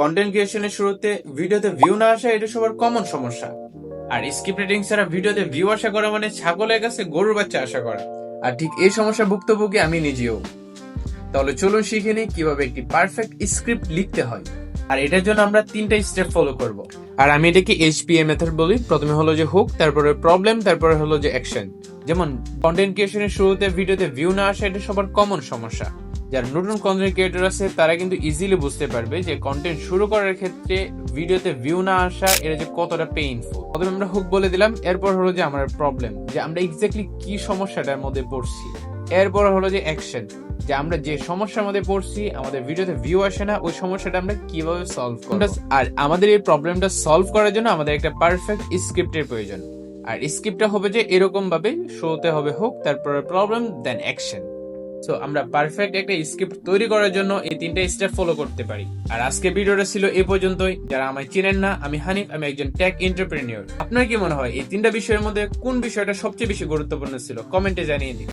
Content ক্রিয়েশনের শুরুতে ভিডিওতে view না আসা এটা সবার কমন সমস্যা। আর স্ক্রিপ্ট রিডিং ছাড়া ভিডিওতে ভিউ আশা করা মানে ছাগলের কাছে গরুর বাচ্চা আশা করা। আর ঠিক এই সমস্যা ভুক্তভোগী আমি নিজেও। তাহলে চলুন শিখে নিই কিভাবে একটি পারফেক্ট স্ক্রিপ্ট লিখতে হয়। আর এটার জন্য আমরা 3টা স্টেপ ফলো করব। আর আমি এটাকে HPA মেথড বলি। প্রথমে হলো যে হুক, তারপরে প্রবলেম, তারপরে হলো যে অ্যাকশন। যেমন কন্টেন্ট ক্রিয়েশনের শুরুতে ভিডিওতে ভিউ না আসা এটা সবার কমন সমস্যা। যারা নতুন কন্টেন্ট ক্রিয়েটর আছে তারা কিন্তু ইজিলি বুঝতে পারবে যে কন্টেন্ট শুরু করার ক্ষেত্রে ভিডিওতে ভিউ না আসা এটা যে কতটা পেইনফুল। প্রথমে আমরা হুক বলে দিলাম, এরপর হলো যে আমার প্রবলেম, যে আমরা এক্স্যাক্টলি কি সমস্যাটার মধ্যে পড়ছি। এরপর হলো যে অ্যাকশন, যে আমরা যে সমস্যার মধ্যে পড়ছি, আমাদের ভিডিওতে ভিউ আসে না, ওই সমস্যাটা আমরা কিভাবে সলভ করব। আর আমাদের এই প্রবলেমটা সলভ করার জন্য আমাদের একটা পারফেক্ট স্ক্রিপ্টের প্রয়োজন। আর স্ক্রিপ্টটা হবে যে এরকম ভাবে, শুরুতে হবে হুক, তারপরে প্রবলেম, দেন অ্যাকশন। সো আমরা পারফেক্ট একটা স্ক্রিপ্ট তৈরি করার জন্য এই 3টা স্টেপ ফলো করতে পারি। আর আজকে ভিডিওটা ছিল এই পর্যন্তই। যারা আমায় চেনেন না, আমি হানিফ, আমি একজন টেক এন্টারপ্রেনিয়র। আপনার কি মনে হয় এই 3টা বিষয়ের মধ্যে কোন বিষয়টা সবচেয়ে বেশি গুরুত্বপূর্ণ ছিল? কমেন্টে জানিয়ে দিন।